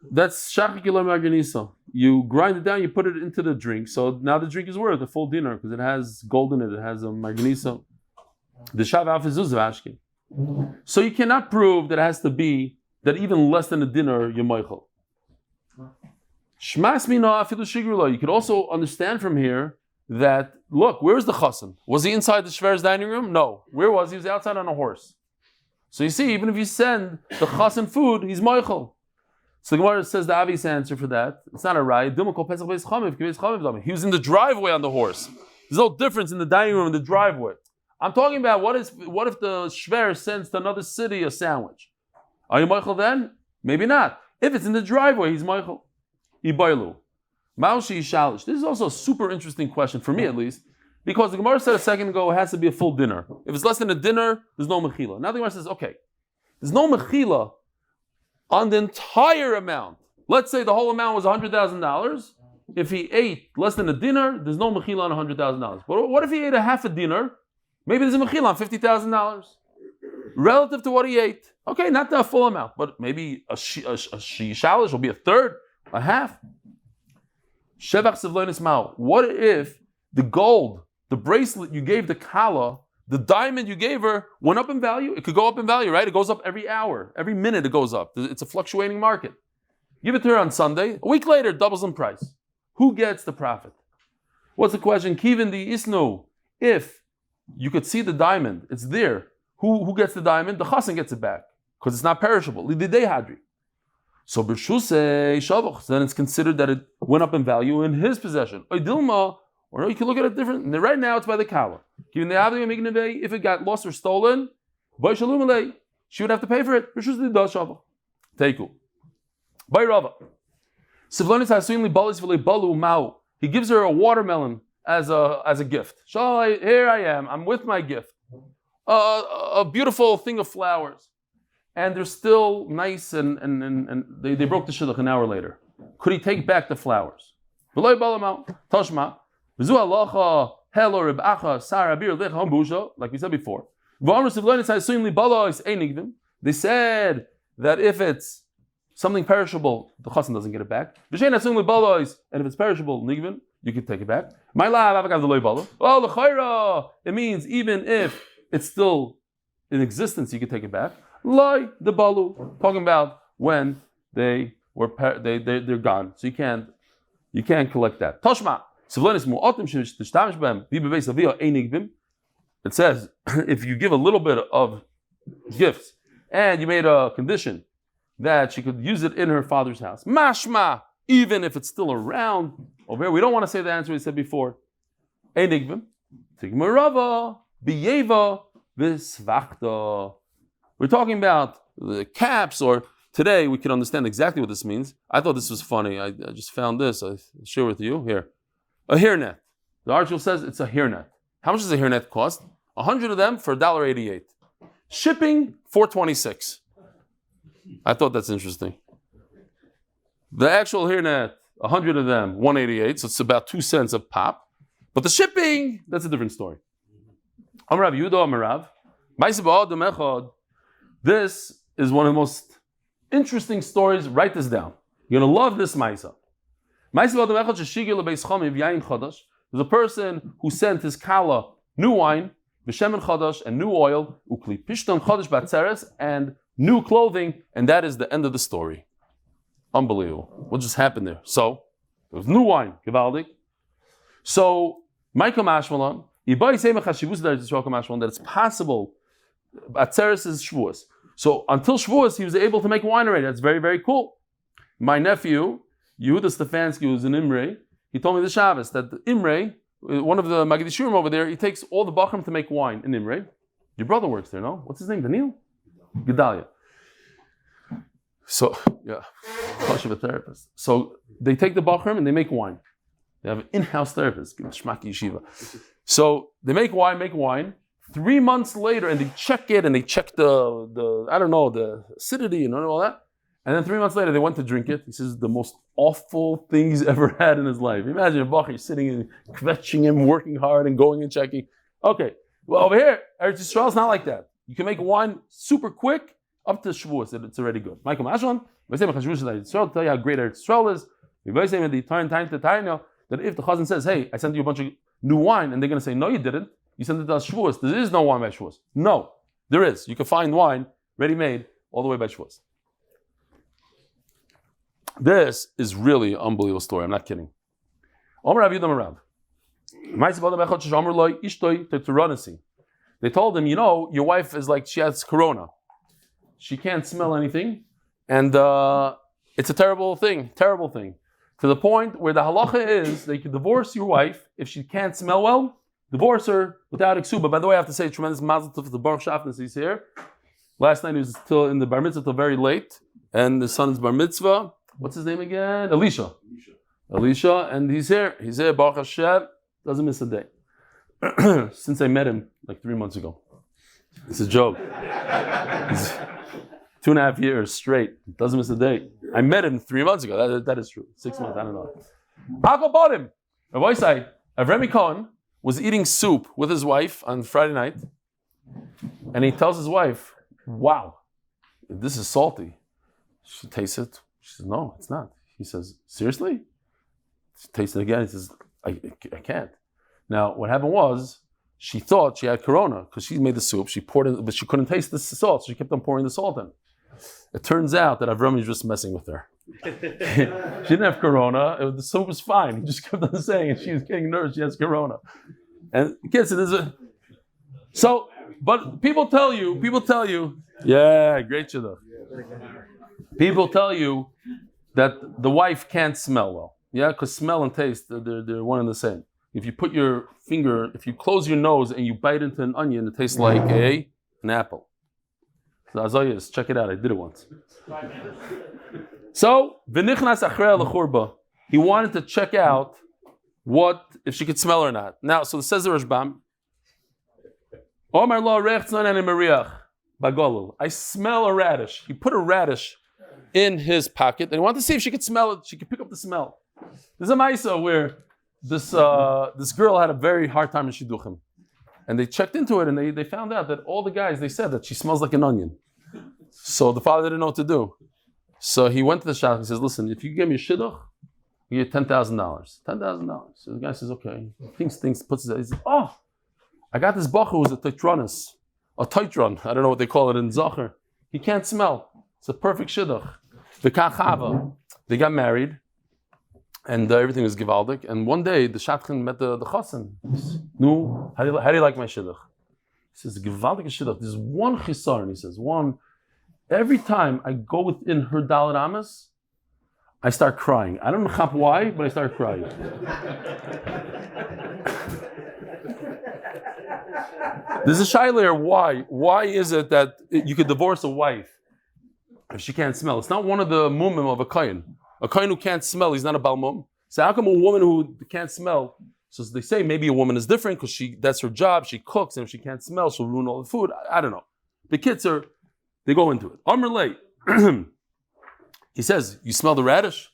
That's Shachikila Marganisa. You grind it down, you put it into the drink. So now the drink is worth a full dinner because it has gold in it. It has a Marganisa. The Shav is Ashke. So you cannot prove that it has to be that even less than a dinner you're Moichel. Shmas mina afilu shigrula. You could also understand from here that, look, where's the chassan? Was he inside the shver's dining room? No. Where was he? He was outside on a horse. So you see, even if you send the chassan food, he's Moichel. So the Gemara says the obvious answer for that. It's not a right. He was in the driveway on the horse. There's no difference in the dining room and the driveway. I'm talking about what if the shver sends to another city a sandwich? Are you Moichel then? Maybe not. If it's in the driveway, he's Moichel. Ibaylu. Maushi Shalish. This is also a super interesting question, for me at least, because the Gemara said a second ago it has to be a full dinner. If it's less than a dinner, there's no mechila. Now the Gemara says, okay, there's no mechila on the entire amount. Let's say the whole amount was $100,000. If he ate less than a dinner, there's no mechila on $100,000. But what if he ate a half a dinner? Maybe there's a mechila on $50,000 relative to what he ate. Okay, not the full amount, but maybe a shalish will be a third, a half. Shevach sevlonis mao. What if the gold, the bracelet you gave the kala, the diamond you gave her went up in value? It could go up in value, right? It goes up every hour, every minute it goes up. It's a fluctuating market. Give it to her on Sunday. A week later, it doubles in price. Who gets the profit? What's the question? Kivin the isnu. If you could see the diamond, it's there. Who gets the diamond? The chassan gets it back because it's not perishable. Lididei hadri. So b'shusei shavach. Then it's considered that it went up in value in his possession. Oidilma, or no, you can look at it different. Right now, it's by the kala. If it got lost or stolen, she would have to pay for it. Teiku. By Rava. He gives her a watermelon as a gift. Here I am. I'm with my gift. A beautiful thing of flowers. And they're still nice and they broke the shidduch an hour later. Could he take back the flowers? Toshma. Sara, like we said before. They said that if it's something perishable, the chassan doesn't get it back. And if it's perishable, you can take it back. Well, it means even if it's still in existence, you can take it back. Loi the balu, talking about when they're gone, so you can't collect that. Toshma. It says if you give a little bit of gifts and you made a condition that she could use it in her father's house, mashma, even if it's still around over here, we don't want to say the answer we said before. Einigvim, tigmarava, biyeva, visvachta. We're talking about the caps, or today we can understand exactly what this means. I thought this was funny. I just found this. I'll share with you here. A hairnet. The article says it's a hairnet. How much does a hairnet cost? 100 of them for $1.88. Shipping, $4.26. I thought that's interesting. The actual hairnet, 100 of them, $1.88, so it's about 2 cents a pop. But the shipping, that's a different story. Amrav Yudo Amarav. This is one of the most interesting stories. Write this down. You're going to love this Maisa. There's a person who sent his kala new wine, b'shemen chadash, and new oil, ukli pishton chadash batzeres, and new clothing, and that is the end of the story. Unbelievable. What just happened there? So, it was new wine, Givaldik. So, Michael Mashmalan, that it's possible, batzeres is Shavuos. So, until Shavuos, he was able to make wine already. That's very, very cool. My nephew, Yehudit Stefansky, who's in Imre, he told me this Shabbos that the Imre, one of the Magidishurim over there, he takes all the Bachrim to make wine in Imre. Your brother works there, no? What's his name? Daniel? Gedalia. So, yeah, hush of a therapist. So they take the Bachrim and they make wine. They have an in-house therapist, Shmaki Yeshiva. So they make wine. 3 months later, and they check it, and they check the acidity and all that. And then 3 months later, they went to drink it. He says the most awful thing he's ever had in his life. Imagine a Bach, sitting and kvetching him, working hard and going and checking. Okay, well over here, Eretz Yisrael is not like that. You can make wine super quick up to Shavuos, and it's already good. Michael Mashwan, we say to tell you how great Eretz Yisrael is. We say the time to time that if the chazan says, "Hey, I sent you a bunch of new wine," and they're going to say, "No, you didn't. You sent it to us Shavuos. There is no wine by Shavuos." No, there is. You can find wine ready-made all the way by Shavuos. This is really an unbelievable story. I'm not kidding. They told him, your wife is like, she has corona. She can't smell anything. And it's a terrible thing. To the point where the halacha is, they can divorce your wife if she can't smell well. Divorce her without iksuba. By the way, I have to say, tremendous mazel tov to the Baruch Shafnas. He's here. Last night he was still in the bar mitzvah till very late. And the son's bar mitzvah. What's his name again? Elisha, and he's here. Baruch Hashem, doesn't miss a day. Since I met him like 3 months ago. It's a joke. He's 2.5 years straight. Doesn't miss a day. I met him 3 months ago. That is true. 6 months, I don't know. I'll bought him. My voice Avremi Cohen was eating soup with his wife on Friday night. And he tells his wife, "Wow, this is salty." She tastes it. She says, "No, it's not." He says, "Seriously?" She tastes it again. He says, I can't. Now, what happened was, she thought she had corona because she made the soup. She poured it, but she couldn't taste the salt, so she kept on pouring the salt in. It turns out that Avram was just messing with her. She didn't have corona. The soup was fine. He just kept on saying, and she was getting nervous. She has corona. And kids, but people tell you, yeah, great shidduch. People tell you that the wife can't smell well. Yeah, because smell and taste, they're one and the same. If you put your finger, if you close your nose and you bite into an onion, it tastes like an apple. So Azayas, check it out. I did it once. So, v'nichnas achrei l'churba. He wanted to check out if she could smell or not. Now, so it says the Rashbam, Omar lo reich tznan and mariach bagolul. I smell a radish. He put a radish in his pocket and he wanted to see if she could smell it. She could pick up the smell. There's a Maisa where this girl had a very hard time in shidduchim. And they checked into it and they found out that all the guys, they said that she smells like an onion. So the father didn't know what to do. So he went to the shop and says, listen, if you give me a shidduch, you get $10,000. $10,000. So the guy says, okay. He thinks, puts his, he says, oh, I got this bacher who's a teitronus, a teitron. I don't know what they call it in Zachar. He can't smell. It's a perfect shidduch. The Chava, they got married, and everything was givaldik. And one day, the Shatchan met the Chassan. No, how do you like my shidduch? He says, givaldik shidduch. There's one chisar, he says, one. Every time I go within her dalet amas, I start crying. I don't know why, but I start crying. There's a shaila here. Why? Why is it that you could divorce a wife if she can't smell? It's not one of the mumim of a kohen. A kohen who can't smell, he's not a bal mum. So how come a woman who can't smell? So they say maybe a woman is different because that's her job. She cooks, and if she can't smell, she'll ruin all the food. I don't know. The kids they go into it. Amr lei. He says, you smell the radish?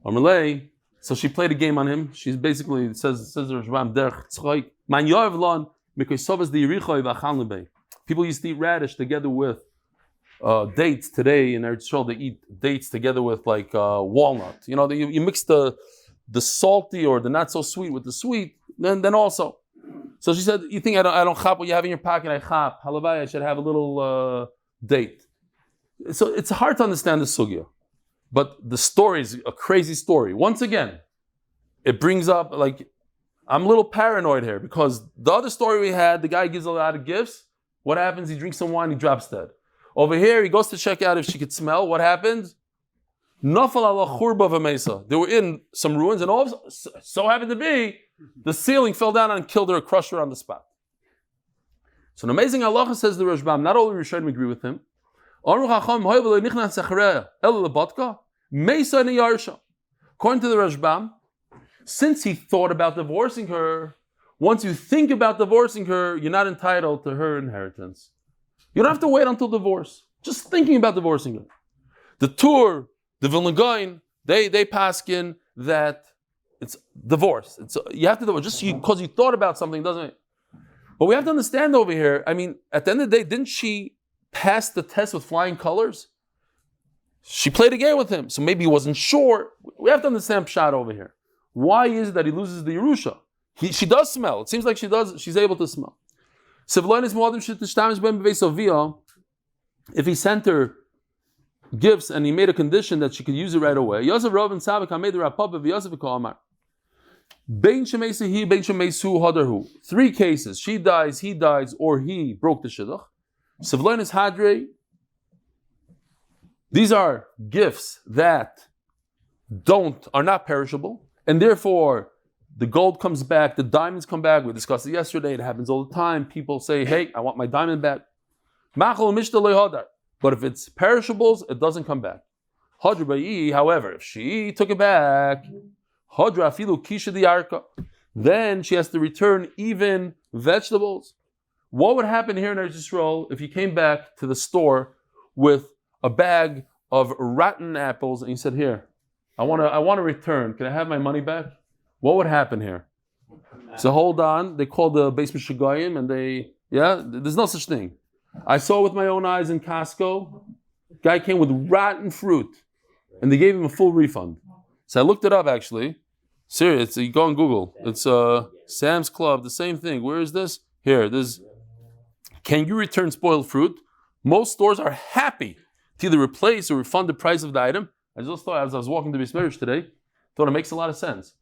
Amr lei. So she played a game on him. She's basically, it says the Rashbam, derech tzchoik. Man yoav lon, because sovas the yerichoi v'achal lebei. People used to eat radish together with dates. Today in Eretz Yisrael, they eat dates together with like walnut. You know, you mix the salty or the not so sweet with the sweet, then also. So she said, you think I don't chap what you have in your pocket? I chap. Halavai, I should have a little date. So it's hard to understand the sugya. But the story is a crazy story. Once again, it brings up, like, I'm a little paranoid here because the other story we had, the guy gives a lot of gifts. What happens? He drinks some wine, he drops dead. Over here, he goes to check out if she could smell. What happens? Nafal ala churba v'meisa. They were in some ruins, and all so happened to be, the ceiling fell down and killed her, crushed her on the spot. So an amazing halacha says the Rashbam, not all the Rishonim agree with him. According to the Rashbam, since he thought about divorcing her, once you think about divorcing her, you're not entitled to her inheritance. You don't have to wait until divorce. Just thinking about divorcing her. The Tur, the Vilna Gaon, they paskin that it's divorce. You have to divorce just because you thought about something, doesn't it? But we have to understand over here. I mean, at the end of the day, didn't she pass the test with flying colors? She played a game with him, so maybe he wasn't sure. We have to understand Pshat over here. Why is it that he loses the Yerusha? She does smell. It seems like she's able to smell. If he sent her gifts and he made a condition that she could use it right away. Yosef Rav and Savik made the Rapapa of Yosef Amar. Bein Shemesi, Bein Shemesu Hadarhu. 3 cases. She dies, he dies, or he broke the shidduch. Sevloin is Hadre. These are gifts that are not perishable, and therefore the gold comes back, the diamonds come back. We discussed it yesterday. It happens all the time. People say, "Hey, I want my diamond back." But if it's perishables, it doesn't come back. However, if she took it back, then she has to return even vegetables. What would happen here in Eretz Yisrael if you came back to the store with a bag of rotten apples and you said, "Here, I want to return. Can I have my money back?" What would happen here? So hold on. They called the basement shagayim and there's no such thing. I saw with my own eyes in Costco. Guy came with rotten fruit and they gave him a full refund. So I looked it up actually. Serious, you go on Google. It's Sam's Club, the same thing. Where is this? Here, can you return spoiled fruit? Most stores are happy to either replace or refund the price of the item. I just thought as I was walking to Tzvi Spero today, thought it makes a lot of sense.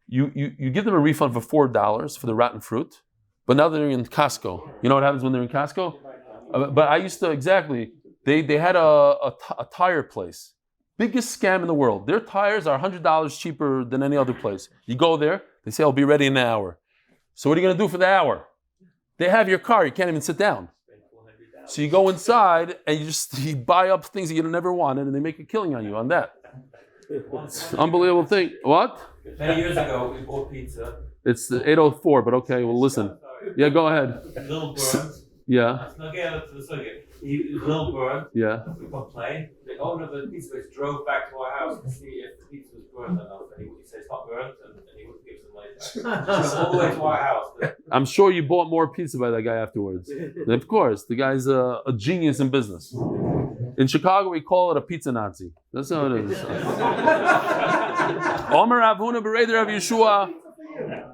You give them a refund for $4 for the rotten fruit, but now they're in Costco. You know what happens when they're in Costco? But I used to, exactly, they had a tire place. Biggest scam in the world. Their tires are $100 cheaper than any other place. You go there, they say, "I'll be ready in an hour." So what are you going to do for the hour? They have your car, you can't even sit down. So you go inside and you buy up things that you never wanted, and they make a killing on you on that. It's an unbelievable thing. What? Many years ago, we bought pizza. It's 8:04, but okay, well listen. Yeah, go ahead. Little burnt. Yeah. He was little burnt. Yeah. We complained. The owner of the pizza place drove back to our house to see if the pizza was burnt enough. And he said it's not burnt, and he wouldn't give us the money back. Drove all the way to our house. I'm sure you bought more pizza by that guy afterwards. Of course, the guy's a genius in business. In Chicago, we call it a pizza Nazi. That's how it is. Omer Avuna Bereder Rav Yeshua.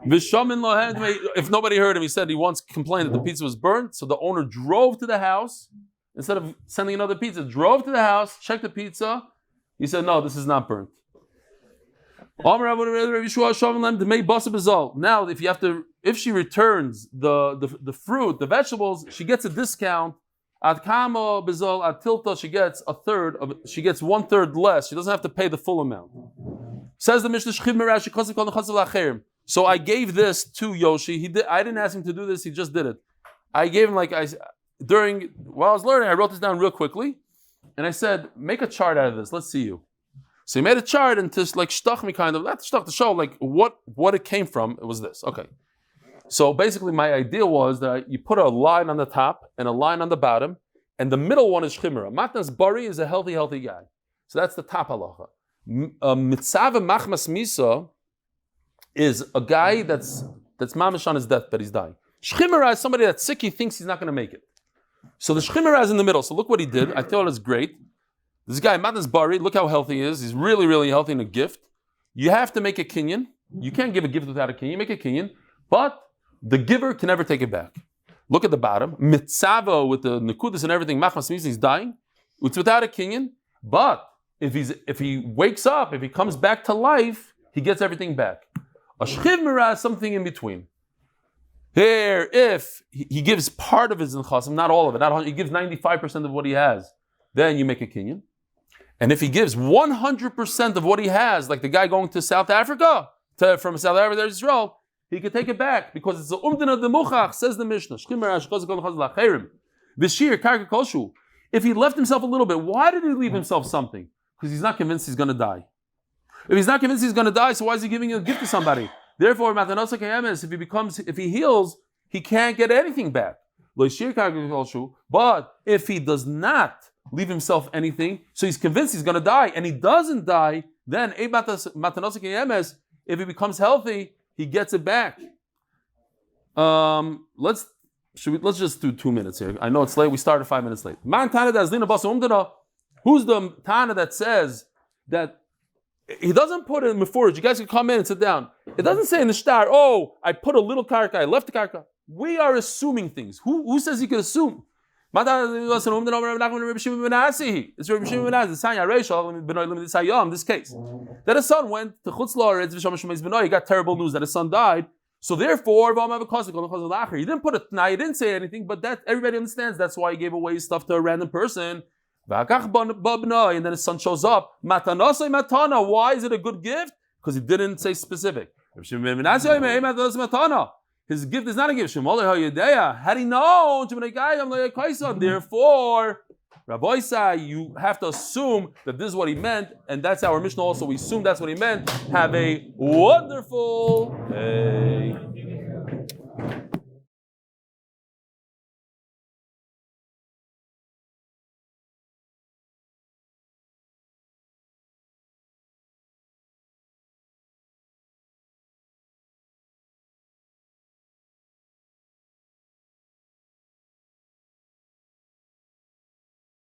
If nobody heard him, he said he once complained that the pizza was burnt, so the owner drove to the house instead of sending another pizza. Drove to the house, checked the pizza. He said, "No, this is not burnt." Now, if she returns the fruit, the vegetables, she gets a discount. At kamo bezol at tilta, she gets a third of it. She gets 1/3 less. She doesn't have to pay the full amount. Says the Mishnah. So I gave this to Yoshi. I didn't ask him to do this. He just did it. I gave him while I was learning. I wrote this down real quickly, and I said, "Make a chart out of this. Let's see you." So he made a chart and just like shtach me kind of, not shtach, to show like what it came from. It was this. Okay. So basically my idea was that you put a line on the top and a line on the bottom, and the middle one is chimera. Matnas Bari is a healthy guy. So that's the top halacha. Mitzvah machmas misa is a guy that's mamish on his deathbed, he's dying. Shchimera is somebody that's sick, he thinks he's not going to make it. So the shchimera is in the middle. So look what he did. I thought it was great. This guy, Matnas Bari, look how healthy he is. He's really, really healthy in a gift. You have to make a kinyan. You can't give a gift without a kinyan. You make a kinyan. But the giver can never take it back. Look at the bottom. Mitzava with the nekudas and everything. Machmas Misa, he's dying. It's without a kinyan. But if he wakes up, if he comes back to life, he gets everything back. A shchimera is something in between. Here, if he gives part of his nechasim, not all of it, he gives 95% of what he has, then you make a kinyan. And if he gives 100% of what he has, like the guy going to South Africa, from South Africa to Israel, he could take it back because it's the umdin of the muchach, says the Mishnah. If he left himself a little bit, why did he leave himself something? Because he's not convinced he's going to die. If he's not convinced he's going to die, so why is he giving a gift to somebody? Therefore, if he heals, he can't get anything back. But if he does not leave himself anything, so he's convinced he's going to die, and he doesn't die, then if he becomes healthy, he gets it back. Let's just do 2 minutes here. I know it's late. We started 5 minutes late. Who's the Tana that says that he doesn't put it in Meforaj? You guys can come in and sit down. It doesn't say in the shtar, I put a little karka, I left the karka. We are assuming things. Who says he can assume? It's Rebbitzen Stefansky, in this case. That his son went to Chutz La'aretz, he got terrible news that his son died. So therefore, he didn't put it, he didn't say anything, but that everybody understands that's why he gave away his stuff to a random person. And then his son shows up. Why is it a good gift? Because he didn't say specific. His gift is not a gift. Had he known, therefore, Rabbi Sai, you have to assume that this is what he meant, and that's our Mishnah also. We assume that's what he meant. Have a wonderful day.